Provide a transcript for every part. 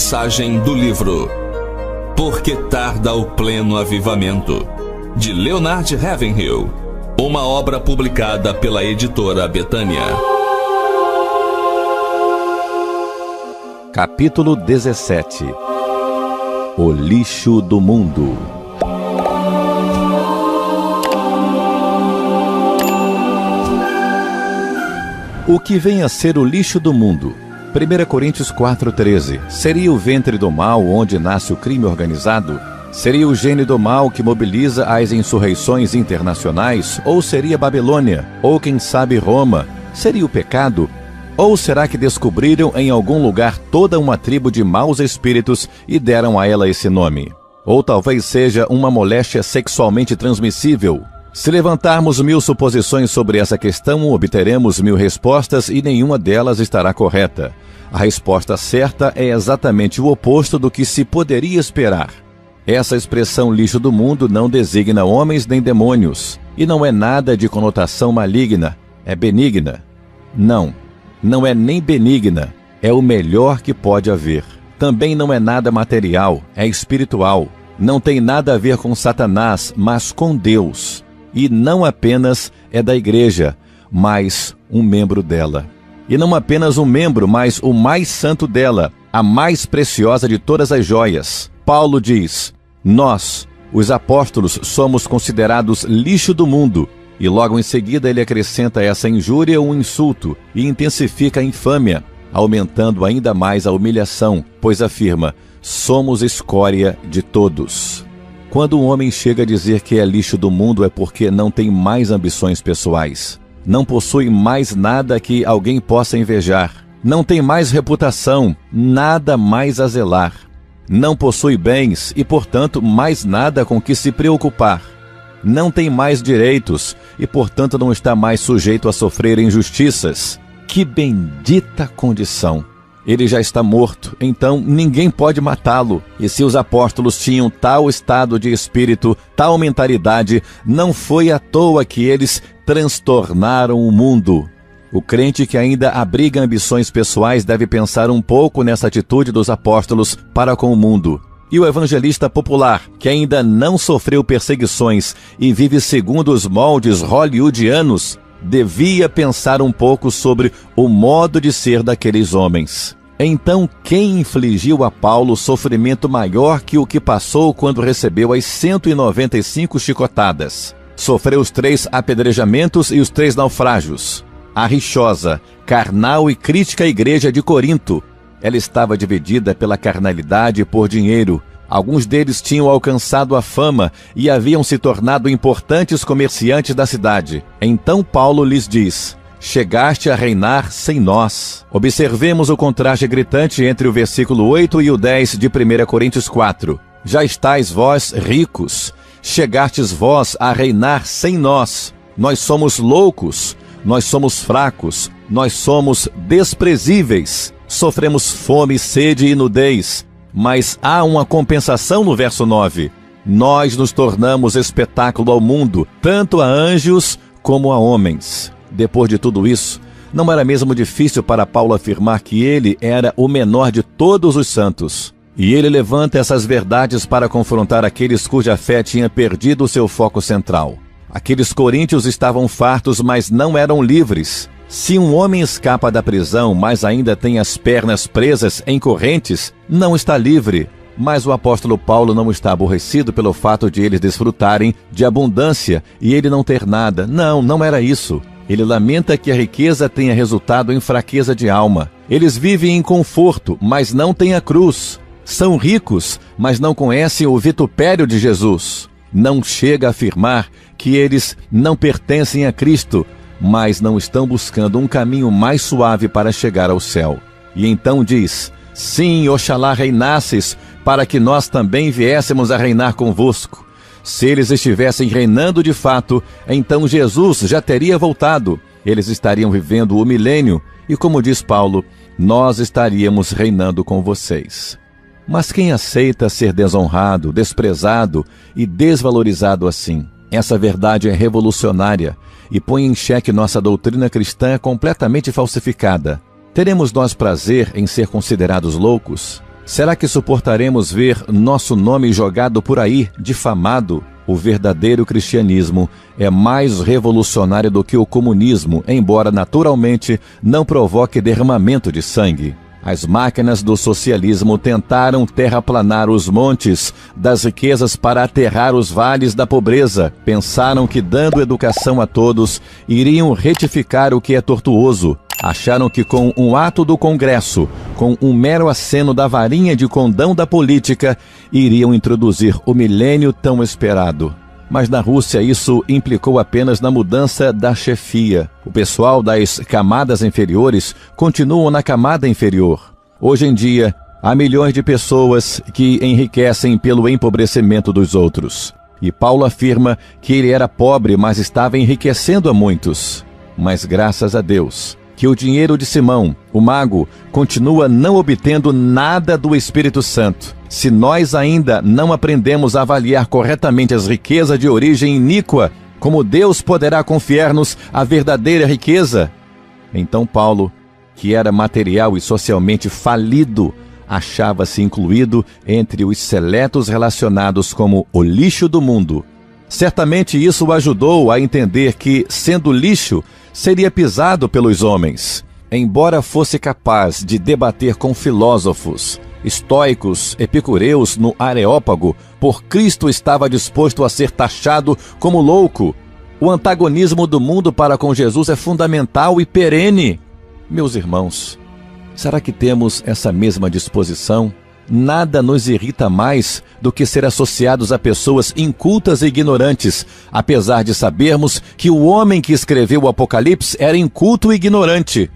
Mensagem do livro Por que tarda o pleno avivamento, de Leonard Ravenhill, uma obra publicada pela editora Betânia. Capítulo 17. O lixo do mundo. O que vem a ser o lixo do mundo? 1 Coríntios 4,13. Seria o ventre do mal onde nasce o crime organizado? Seria o gênio do mal que mobiliza as insurreições internacionais? Ou seria Babilônia? Ou quem sabe Roma? Seria o pecado? Ou será que descobriram em algum lugar toda uma tribo de maus espíritos e deram a ela esse nome? Ou talvez seja uma moléstia sexualmente transmissível? Se levantarmos 1000 suposições sobre essa questão, obteremos 1000 respostas e nenhuma delas estará correta. A resposta certa é exatamente o oposto do que se poderia esperar. Essa expressão lixo do mundo não designa homens nem demônios, e não é nada de conotação maligna, é benigna. Não é nem benigna, é o melhor que pode haver. Também não é nada material, é espiritual. Não tem nada a ver com Satanás, mas com Deus. E não apenas é da igreja, mas um membro dela. E não apenas um membro, mas o mais santo dela, a mais preciosa de todas as joias. Paulo diz: nós, os apóstolos, somos considerados lixo do mundo. E logo em seguida ele acrescenta essa injúria um insulto e intensifica a infâmia, aumentando ainda mais a humilhação, pois afirma: somos escória de todos. Quando um homem chega a dizer que é lixo do mundo é porque não tem mais ambições pessoais. Não possui mais nada que alguém possa invejar. Não tem mais reputação, nada mais a zelar. Não possui bens e, portanto, mais nada com que se preocupar. Não tem mais direitos e, portanto, não está mais sujeito a sofrer injustiças. Que bendita condição! Ele já está morto, então ninguém pode matá-lo. E se os apóstolos tinham tal estado de espírito, tal mentalidade, não foi à toa que eles transtornaram o mundo. O crente que ainda abriga ambições pessoais deve pensar um pouco nessa atitude dos apóstolos para com o mundo. E o evangelista popular, que ainda não sofreu perseguições e vive segundo os moldes hollywoodianos, devia pensar um pouco sobre o modo de ser daqueles homens. Então, quem infligiu a Paulo sofrimento maior que o que passou quando recebeu as 195 chicotadas? Sofreu os 3 apedrejamentos e os 3 naufrágios. A rixosa, carnal e crítica igreja de Corinto. Ela estava dividida pela carnalidade e por dinheiro. Alguns deles tinham alcançado a fama e haviam se tornado importantes comerciantes da cidade. Então Paulo lhes diz: chegaste a reinar sem nós. Observemos o contraste gritante entre o versículo 8 e o 10 de 1 Coríntios 4. Já estáis vós ricos, chegastes vós a reinar sem nós. Nós somos loucos, nós somos fracos, nós somos desprezíveis. Sofremos fome, sede e nudez. Mas há uma compensação no verso 9. Nós nos tornamos espetáculo ao mundo, tanto a anjos como a homens. Depois de tudo isso, não era mesmo difícil para Paulo afirmar que ele era o menor de todos os santos. E ele levanta essas verdades para confrontar aqueles cuja fé tinha perdido o seu foco central. Aqueles coríntios estavam fartos, mas não eram livres. Se um homem escapa da prisão, mas ainda tem as pernas presas em correntes, não está livre. Mas o apóstolo Paulo não está aborrecido pelo fato de eles desfrutarem de abundância e ele não ter nada. Não era isso. Ele lamenta que a riqueza tenha resultado em fraqueza de alma. Eles vivem em conforto, mas não têm a cruz. São ricos, mas não conhecem o vitupério de Jesus. Não chega a afirmar que eles não pertencem a Cristo, mas não estão buscando um caminho mais suave para chegar ao céu. E então diz: sim, oxalá reinasses, para que nós também viéssemos a reinar convosco. Se eles estivessem reinando de fato, então Jesus já teria voltado. Eles estariam vivendo o milênio e, como diz Paulo, nós estaríamos reinando com vocês. Mas quem aceita ser desonrado, desprezado e desvalorizado assim? Essa verdade é revolucionária e põe em xeque nossa doutrina cristã completamente falsificada. Teremos nós prazer em ser considerados loucos? Será que suportaremos ver nosso nome jogado por aí, difamado? O verdadeiro cristianismo é mais revolucionário do que o comunismo, embora naturalmente não provoque derramamento de sangue. As máquinas do socialismo tentaram terraplanar os montes das riquezas para aterrar os vales da pobreza. Pensaram que, dando educação a todos, iriam retificar o que é tortuoso. Acharam que com um ato do Congresso, com um mero aceno da varinha de condão da política, iriam introduzir o milênio tão esperado. Mas na Rússia isso implicou apenas na mudança da chefia. O pessoal das camadas inferiores continuam na camada inferior. Hoje em dia, há milhões de pessoas que enriquecem pelo empobrecimento dos outros. E Paulo afirma que ele era pobre, mas estava enriquecendo a muitos. Mas graças a Deus, que o dinheiro de Simão, o mago, continua não obtendo nada do Espírito Santo. Se nós ainda não aprendemos a avaliar corretamente as riquezas de origem iníqua, como Deus poderá confiar-nos a verdadeira riqueza? Então Paulo, que era material e socialmente falido, achava-se incluído entre os seletos relacionados como o lixo do mundo. Certamente isso o ajudou a entender que, sendo lixo, seria pisado pelos homens. Embora fosse capaz de debater com filósofos, estoicos, epicureus no Areópago, por Cristo estava disposto a ser taxado como louco. O antagonismo do mundo para com Jesus é fundamental e perene. Meus irmãos, será que temos essa mesma disposição? Nada nos irrita mais do que ser associados a pessoas incultas e ignorantes, apesar de sabermos que o homem que escreveu o Apocalipse era inculto e ignorante.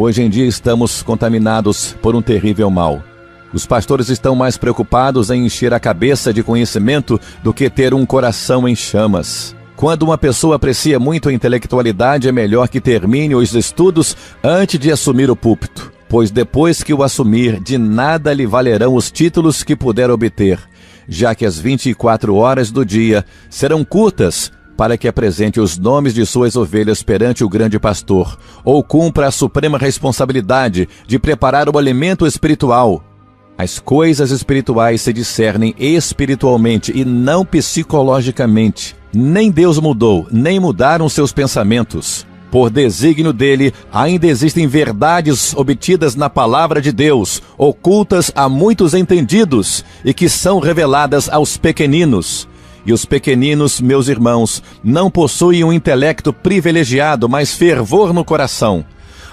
Hoje em dia estamos contaminados por um terrível mal. Os pastores estão mais preocupados em encher a cabeça de conhecimento do que ter um coração em chamas. Quando uma pessoa aprecia muito a intelectualidade, é melhor que termine os estudos antes de assumir o púlpito, pois depois que o assumir, de nada lhe valerão os títulos que puder obter, já que as 24 horas do dia serão curtas para que apresente os nomes de suas ovelhas perante o grande pastor, ou cumpra a suprema responsabilidade de preparar o alimento espiritual. As coisas espirituais se discernem espiritualmente e não psicologicamente. Nem Deus mudou, nem mudaram seus pensamentos. Por desígnio dele, ainda existem verdades obtidas na palavra de Deus, ocultas a muitos entendidos e que são reveladas aos pequeninos. E os pequeninos, meus irmãos, não possuem um intelecto privilegiado, mas fervor no coração.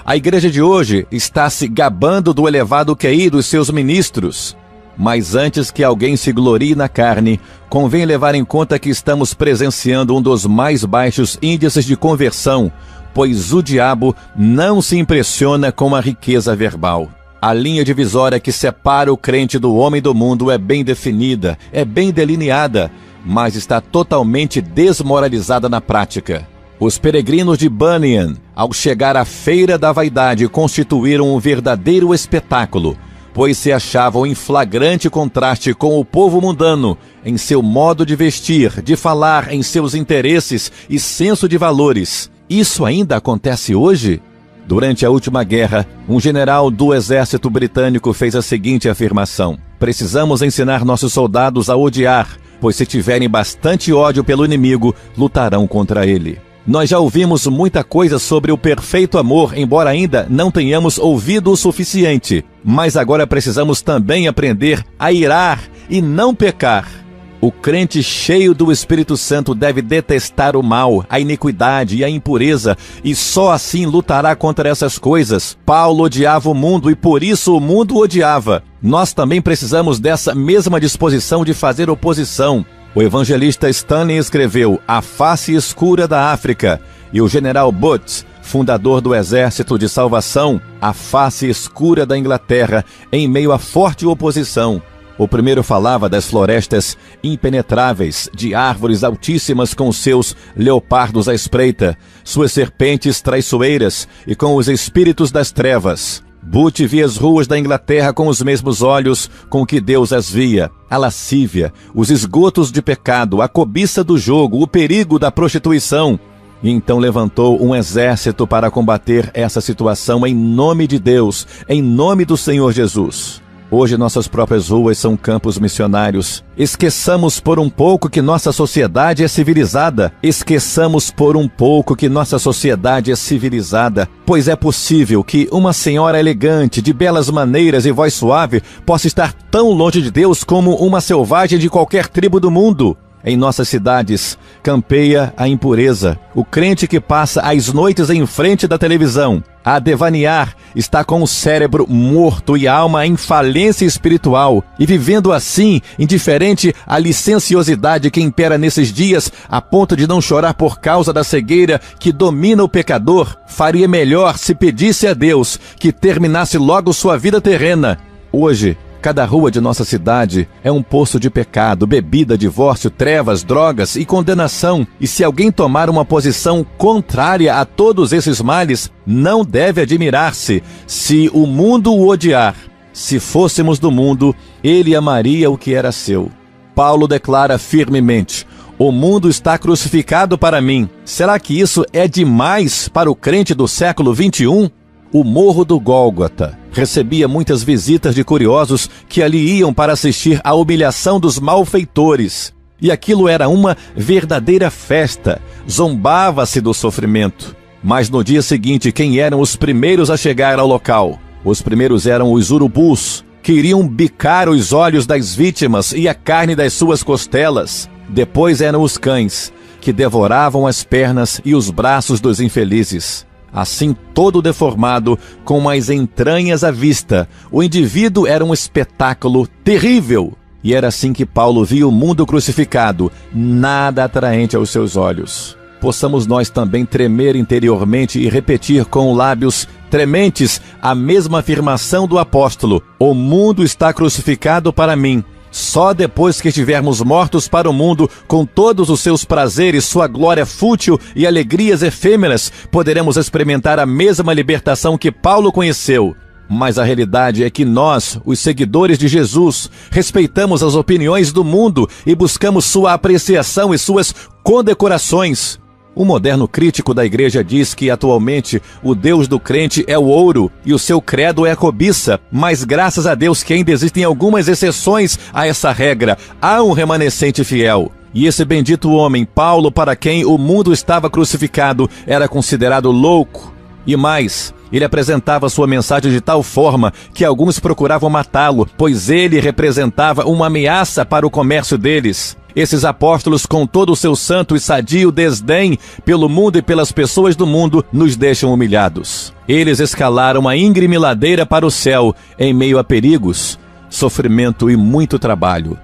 A igreja de hoje está se gabando do elevado QI dos seus ministros. Mas antes que alguém se glorie na carne, convém levar em conta que estamos presenciando um dos mais baixos índices de conversão, pois o diabo não se impressiona com a riqueza verbal. A linha divisória que separa o crente do homem do mundo é bem definida, é bem delineada, mas está totalmente desmoralizada na prática. Os peregrinos de Bunyan, ao chegar à Feira da Vaidade, constituíram um verdadeiro espetáculo, pois se achavam em flagrante contraste com o povo mundano, em seu modo de vestir, de falar, em seus interesses e senso de valores. Isso ainda acontece hoje? Durante a última guerra, um general do exército britânico fez a seguinte afirmação: precisamos ensinar nossos soldados a odiar, pois se tiverem bastante ódio pelo inimigo, lutarão contra ele. Nós já ouvimos muita coisa sobre o perfeito amor, embora ainda não tenhamos ouvido o suficiente. Mas agora precisamos também aprender a irar e não pecar. O crente cheio do Espírito Santo deve detestar o mal, a iniquidade e a impureza, e só assim lutará contra essas coisas. Paulo odiava o mundo e por isso o mundo o odiava. Nós também precisamos dessa mesma disposição de fazer oposição. O evangelista Stanley escreveu A Face Escura da África, e o general Booth, fundador do Exército de Salvação, A Face Escura da Inglaterra, em meio a forte oposição. O primeiro falava das florestas impenetráveis, de árvores altíssimas com seus leopardos à espreita, suas serpentes traiçoeiras e com os espíritos das trevas. Booth via as ruas da Inglaterra com os mesmos olhos com que Deus as via: a lascívia, os esgotos de pecado, a cobiça do jogo, o perigo da prostituição. E então levantou um exército para combater essa situação em nome de Deus, em nome do Senhor Jesus. Hoje nossas próprias ruas são campos missionários. Esqueçamos por um pouco que nossa sociedade é civilizada. Esqueçamos por um pouco que nossa sociedade é civilizada, pois é possível que uma senhora elegante, de belas maneiras e voz suave, possa estar tão longe de Deus como uma selvagem de qualquer tribo do mundo. Em nossas cidades, campeia a impureza. O crente que passa as noites em frente da televisão a devanear está com o cérebro morto e a alma em falência espiritual, e vivendo assim, indiferente à licenciosidade que impera nesses dias, a ponto de não chorar por causa da cegueira que domina o pecador, faria melhor se pedisse a Deus que terminasse logo sua vida terrena. Hoje, cada rua de nossa cidade é um poço de pecado, bebida, divórcio, trevas, drogas e condenação. E se alguém tomar uma posição contrária a todos esses males, não deve admirar-se se o mundo o odiar. Se fôssemos do mundo, ele amaria o que era seu. Paulo declara firmemente: o mundo está crucificado para mim. Será que isso é demais para o crente do século 21? O Morro do Gólgota recebia muitas visitas de curiosos que ali iam para assistir à humilhação dos malfeitores. E aquilo era uma verdadeira festa. Zombava-se do sofrimento. Mas no dia seguinte, quem eram os primeiros a chegar ao local? Os primeiros eram os urubus, que iriam bicar os olhos das vítimas e a carne das suas costelas. Depois eram os cães, que devoravam as pernas e os braços dos infelizes. Assim, todo deformado, com as entranhas à vista, o indivíduo era um espetáculo terrível. E era assim que Paulo via o mundo crucificado, nada atraente aos seus olhos. Possamos nós também tremer interiormente e repetir com lábios trementes a mesma afirmação do apóstolo: o mundo está crucificado para mim. Só depois que estivermos mortos para o mundo, com todos os seus prazeres, sua glória fútil e alegrias efêmeras, poderemos experimentar a mesma libertação que Paulo conheceu. Mas a realidade é que nós, os seguidores de Jesus, respeitamos as opiniões do mundo e buscamos sua apreciação e suas condecorações. O moderno crítico da igreja diz que atualmente o Deus do crente é o ouro e o seu credo é a cobiça, mas graças a Deus que ainda existem algumas exceções a essa regra. Há um remanescente fiel. E esse bendito homem, Paulo, para quem o mundo estava crucificado, era considerado louco. E mais, ele apresentava sua mensagem de tal forma que alguns procuravam matá-lo, pois ele representava uma ameaça para o comércio deles. Esses apóstolos, com todo o seu santo e sadio desdém pelo mundo e pelas pessoas do mundo, nos deixam humilhados. Eles escalaram a íngreme ladeira para o céu, em meio a perigos, sofrimento e muito trabalho.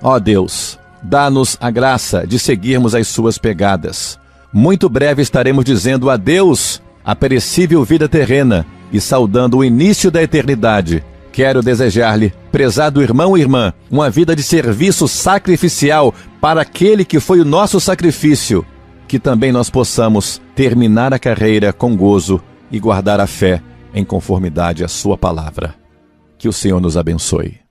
Ó Deus, dá-nos a graça de seguirmos as suas pegadas. Muito breve estaremos dizendo adeus à perecível vida terrena e saudando o início da eternidade. Quero desejar-lhe, prezado irmão e irmã, uma vida de serviço sacrificial para aquele que foi o nosso sacrifício, que também nós possamos terminar a carreira com gozo e guardar a fé em conformidade à sua palavra. Que o Senhor nos abençoe.